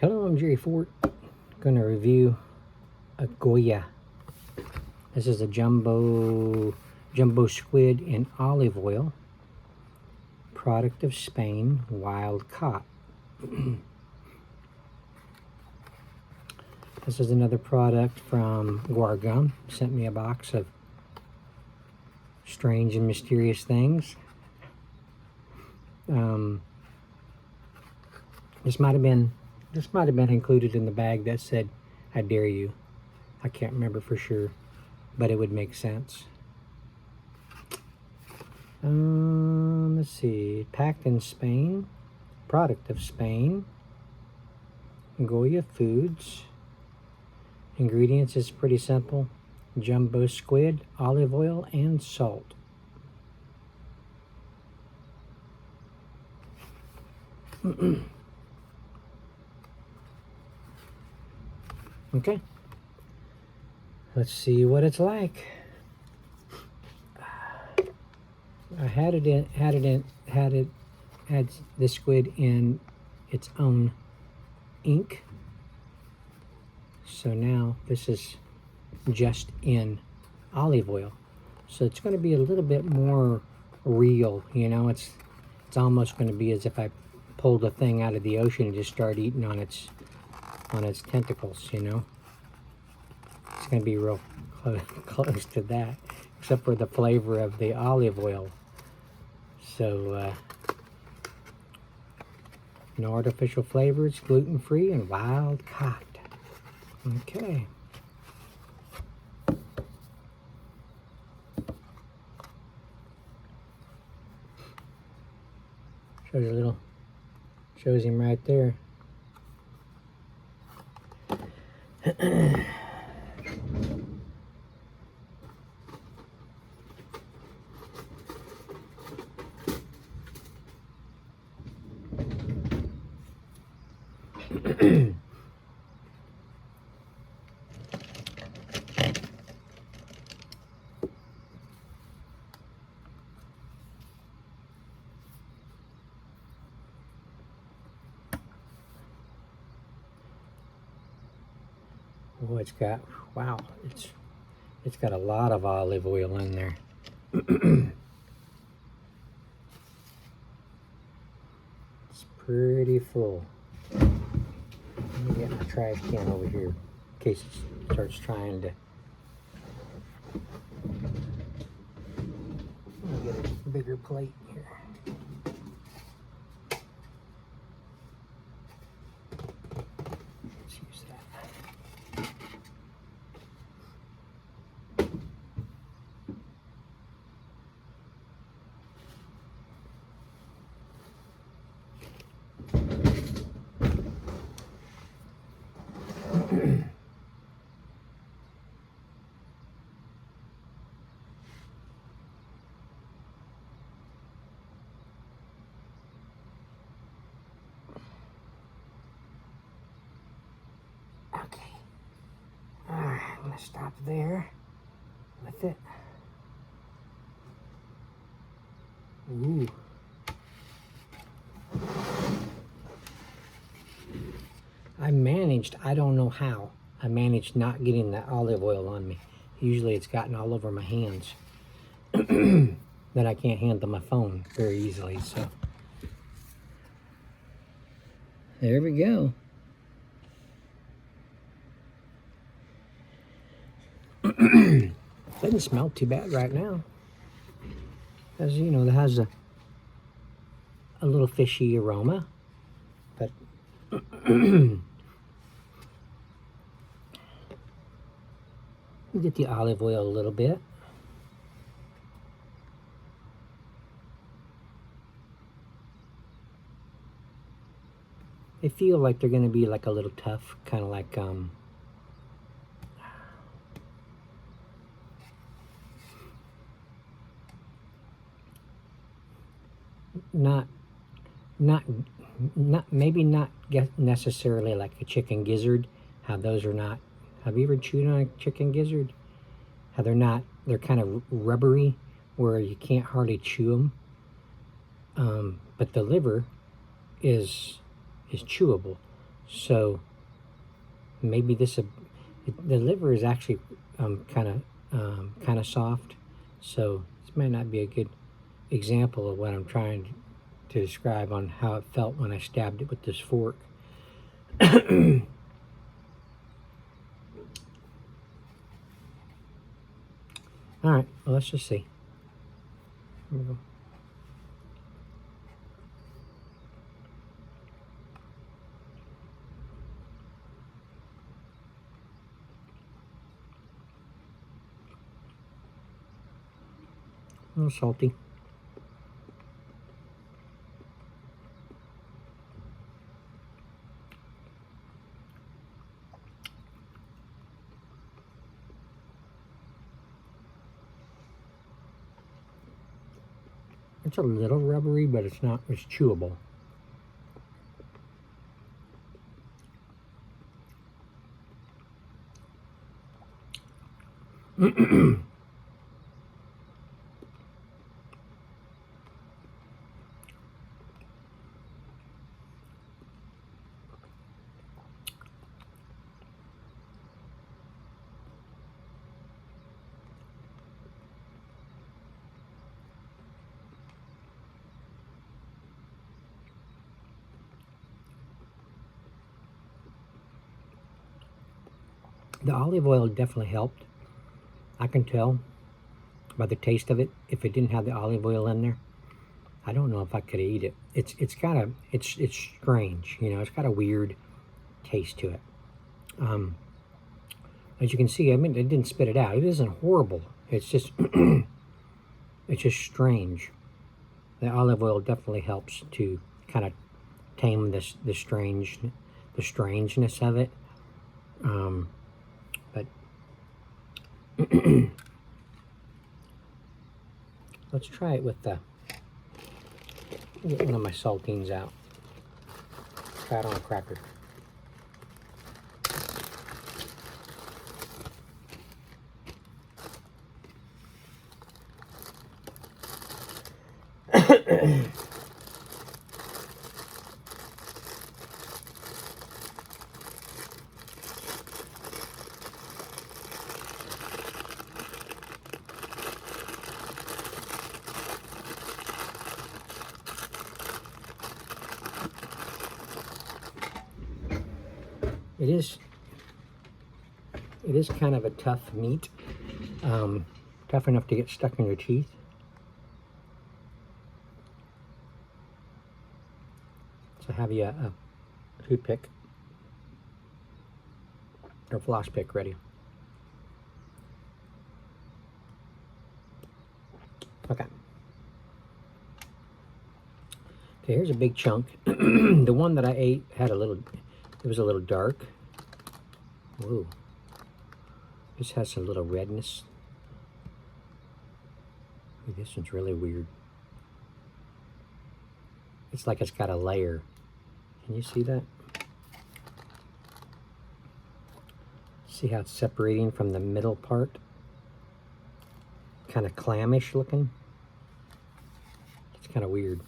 Hello, I'm Jerry Fort. Going to review a GOYA. This is a jumbo squid in olive oil, product of Spain, wild caught. This is another product from Gwar Gumm. Sent me a box of strange and mysterious things. This might have been included in the bag that said, "I dare you." I can't remember for sure, but it would make sense. Let's see. Packed in Spain, product of Spain, GOYA Foods. Ingredients is pretty simple: jumbo squid, olive oil, and salt. Okay, let's see what it's like. I had the squid in its own ink. So now this is just in olive oil. So it's going to be a little bit more real, you know. It's almost going to be as if I pulled a thing out of the ocean and just started eating on its tentacles, you know. It's going to be real close to that, except for the flavor of the olive oil. So no artificial flavors, gluten-free, and wild caught. Okay. Shows him right there. Oh, it's got, wow, it's got a lot of olive oil in there. It's pretty full. Let me get my trash can over here in case it starts trying to. Let me get a bigger plate here. Let's use that. Okay. Alright, I'm going to stop there with it. Ooh. I don't know how, I managed not getting that olive oil on me. Usually it's gotten all over my hands. Then I can't handle my phone very easily, so. There we go. Doesn't smell too bad right now. As you know, it has a little fishy aroma, but you get the olive oil a little bit. They feel like they're going to be like a little tough, kind of like maybe not necessarily like a chicken gizzard. How those are not. Have you ever chewed on a chicken gizzard? How they're kind of rubbery, where you can't hardly chew them. But the liver is chewable. So maybe the liver is actually kind of soft. So this might not be a good example of what I'm trying to describe on how it felt when I stabbed it with this fork. All right, well, let's just see. Here we go. A little salty. It's a little rubbery, but it's not, it's chewable. The olive oil definitely helped. I can tell by the taste of it. If it didn't have the olive oil in there, I don't know if I could eat it. It's strange, you know. It's got a weird taste to it. As you can see, I mean, it didn't spit it out. It isn't horrible. It's just it's just strange. The olive oil definitely helps to kind of tame the strangeness of it. But let's try it with the, get one of my saltines out. Try it on a cracker. It is kind of a tough meat, tough enough to get stuck in your teeth. So have you a toothpick or floss pick ready. Okay. Okay, here's a big chunk. The one that I ate had a little, it was a little dark. Whoa. This has some little redness. Ooh, this one's really weird. It's like it's got a layer. Can you see that? See how it's separating from the middle part? Kind of clammish looking. It's kind of weird.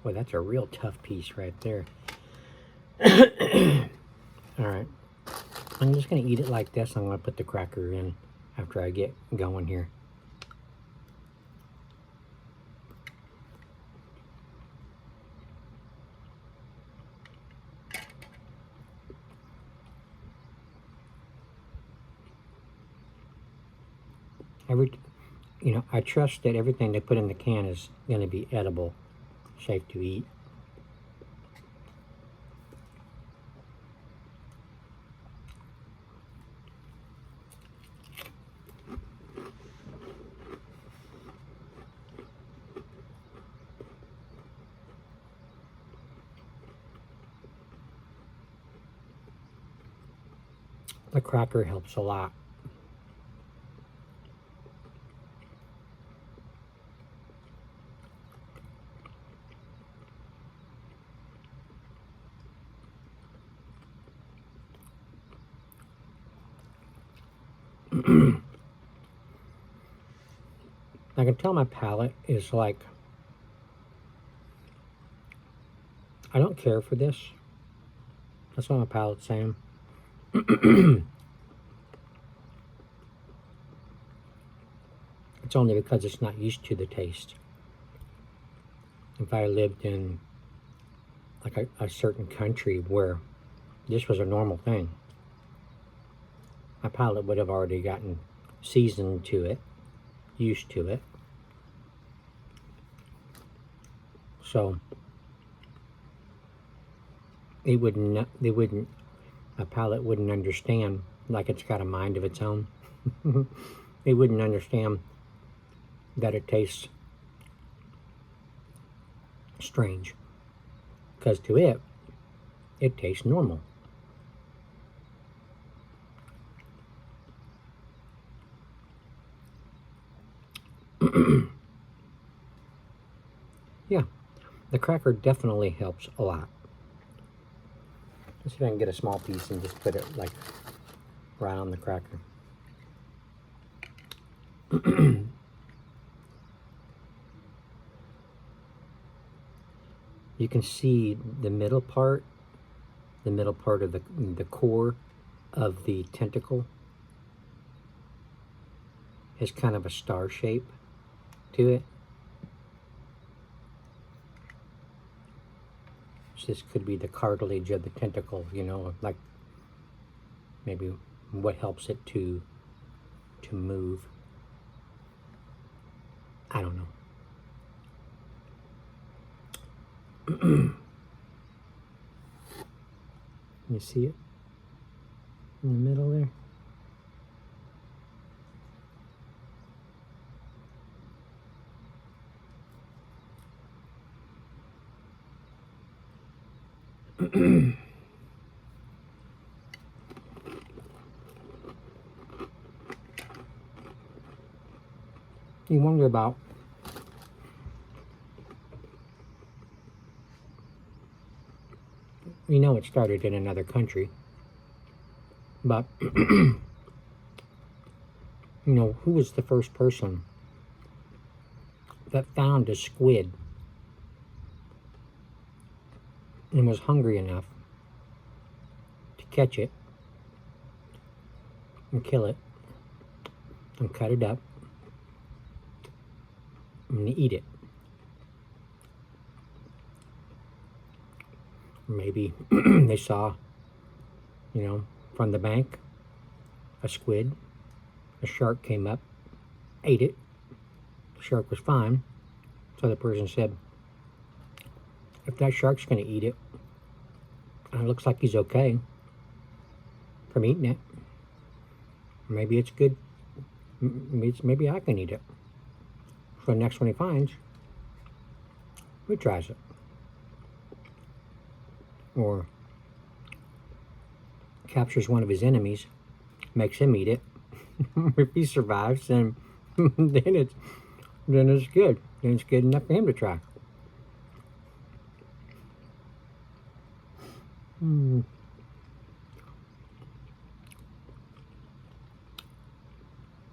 Boy, that's a real tough piece right there. All right. I'm just going to eat it like this. I'm going to put the cracker in after I get going here. You know, I trust that everything they put in the can is going to be edible, safe to eat. The cracker helps a lot. I can tell my palate is like, I don't care for this. That's what my palate's saying. It's only because it's not used to the taste. If I lived in like a certain country where this was a normal thing, my palate would have already gotten seasoned to it, used to it. So it wouldn't, my palate wouldn't understand, like it's got a mind of its own. It wouldn't understand that it tastes strange, because to it, it tastes normal. Yeah, the cracker definitely helps a lot. Let's see if I can get a small piece and just put it like right on the cracker. You can see the middle part of the core of the tentacle is kind of a star shape to it. So this could be the cartilage of the tentacle, you know, like maybe what helps it to move. I don't know. You see it in the middle there? You wonder about it started in another country, but who was the first person that found a squid and was hungry enough to catch it and kill it and cut it up and eat it? Maybe they saw, from the bank, a squid, a shark came up, ate it, the shark was fine, so the person said, if that shark's going to eat it, and it looks like he's okay from eating it, maybe it's good, maybe I can eat it. So the next one he finds, he tries it. Or captures one of his enemies, makes him eat it. If he survives, then it's good. Then it's good enough for him to try.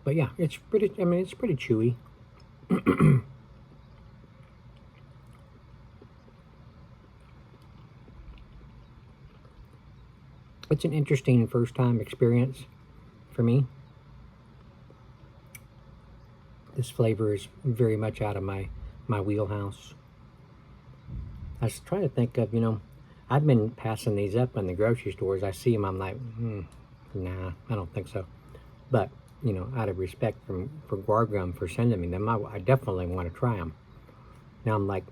But yeah, it's pretty chewy. It's an interesting first time experience for me. This flavor is very much out of my wheelhouse. I was trying to think of, I've been passing these up in the grocery stores. I see them, I'm like, nah, I don't think so. But, out of respect for Gwar Gumm for sending me them, I definitely want to try them. Now I'm like,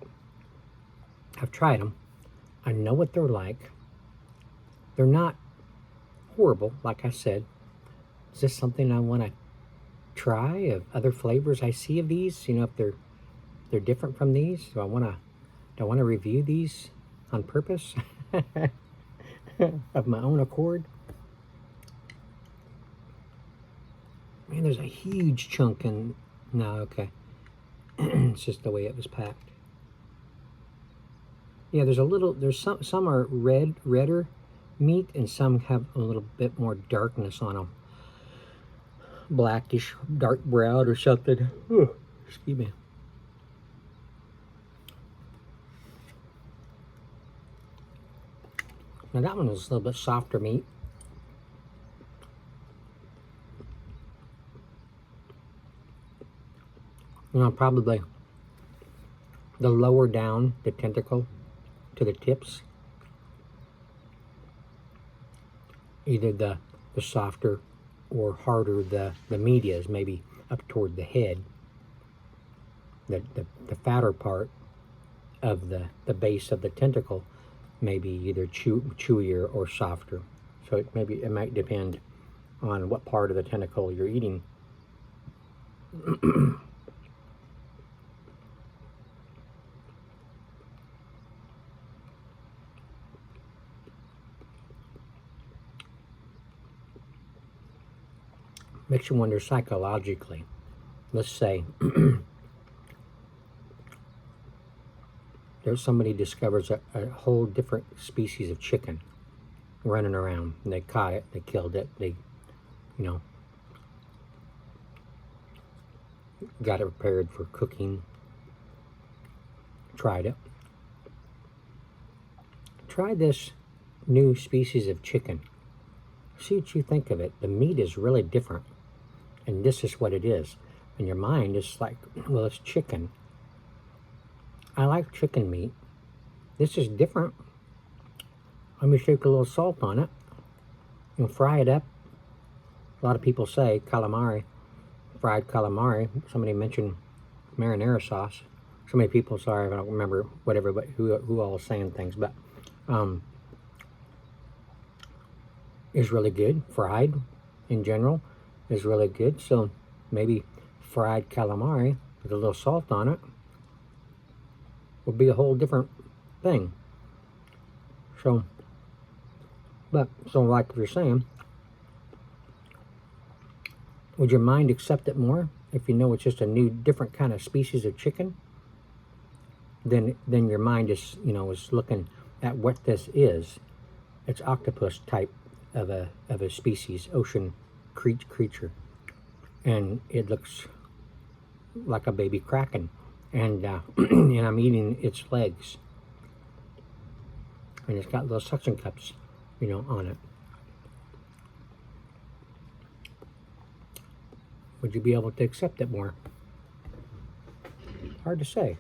I've tried them. I know what they're like. They're not horrible, like I said. Is this something I want to try of other flavors I see of these? If they're different from these, do I want to review these on purpose of my own accord? Man, there's a huge chunk in. No, okay. It's just the way it was packed. Yeah, there's some are redder meat, and some have a little bit more darkness on them. blackish, dark brown or something. Ooh, excuse me. Now that one was a little bit softer meat. You know, probably the lower down the tentacle to the tips, either the softer or harder the meat is, maybe up toward the head. The fatter part of the base of the tentacle may be either chewier or softer. So it might depend on what part of the tentacle you're eating. Makes you wonder psychologically. Let's say there's somebody discovers a whole different species of chicken running around, and they caught it, they killed it, they, you know, got it prepared for cooking, tried it. Try this new species of chicken. See what you think of it. The meat is really different, and this is what it is. And your mind is like, well, it's chicken. I like chicken meat. This is different. Let me shake a little salt on it and fry it up. A lot of people say calamari, fried calamari. Somebody mentioned marinara sauce. So many people, sorry, I don't remember whatever, but who all was saying things, but is really good. Fried in general is really good. So maybe fried calamari with a little salt on it will be a whole different thing. So, like you're saying, would your mind accept it more if you know it's just a new, different kind of species of chicken? Then your mind is, you know, is looking at what this is. It's octopus type of a species, ocean creature, and it looks like a baby kraken, and and I'm eating its legs, and it's got little suction cups, you know, on it. Would you be able to accept it more? Hard to say.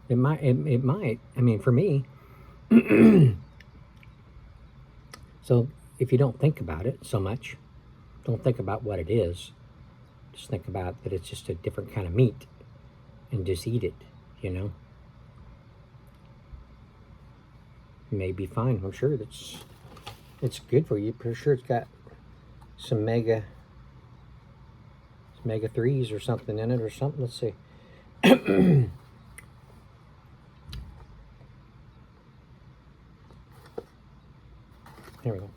It might. It might. I mean, for me. So if you don't think about it so much, don't think about what it is. Just think about that it's just a different kind of meat, and just eat it. You know. It may be fine. I'm sure it's good for you. Pretty sure it's got some omega 3s or something in it or something. Let's see. There we go.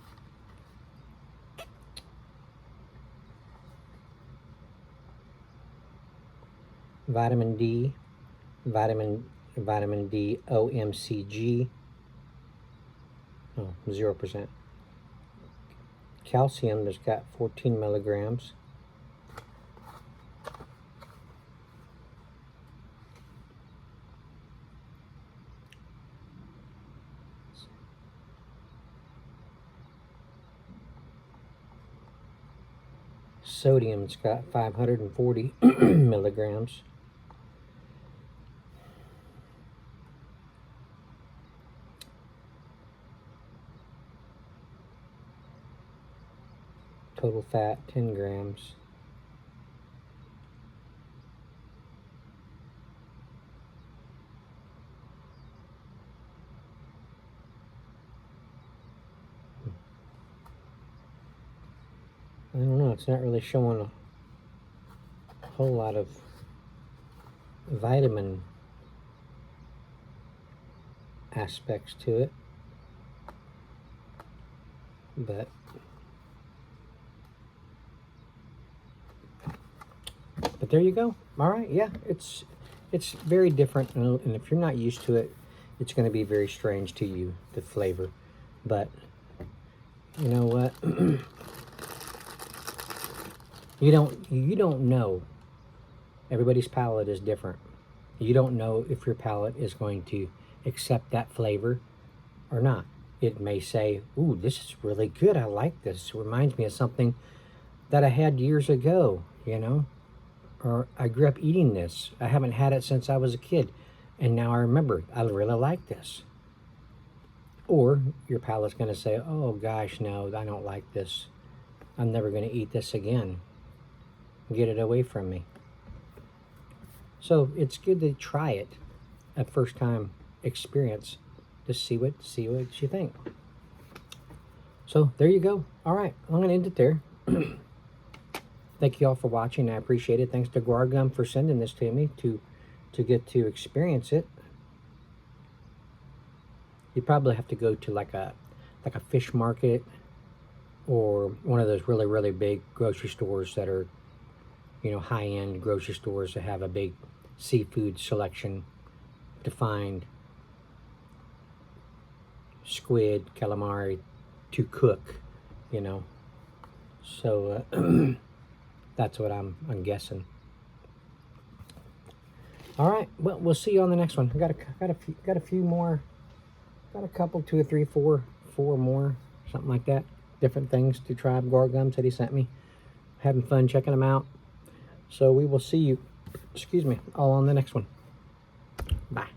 Vitamin D, vitamin D, OMCG, 0%. Calcium, there's got 14 milligrams. Sodium's got 540 milligrams. Total fat, 10 grams. I don't know, it's not really showing a whole lot of vitamin aspects to it, but there you go. All right, yeah, it's very different, and if you're not used to it, it's going to be very strange to you, the flavor. But you know what? You don't know. Everybody's palate is different. You don't know if your palate is going to accept that flavor or not. It may say, ooh, this is really good. I like this. It reminds me of something that I had years ago, you know? Or I grew up eating this. I haven't had it since I was a kid. And now I remember, I really like this. Or your palate's going to say, oh gosh, no, I don't like this. I'm never going to eat this again. Get it away from me. So it's good to try it, a first time experience, to see what you think. So there you go. All right, I'm going to end it there. Thank you all for watching. I appreciate it. Thanks to Gwar Gumm for sending this to me to get to experience it. You probably have to go to like a fish market or one of those really, really big grocery stores that are, you know, high-end grocery stores that have a big seafood selection to find squid, calamari to cook, you know. So that's what I'm guessing. All right, well, we'll see you on the next one. I got a few more, got a couple, 2 or 3, 4 more, something like that. Different things to try. Gwar Gumm said he sent me. Having fun checking them out. So we will see you, excuse me, all on the next one. Bye.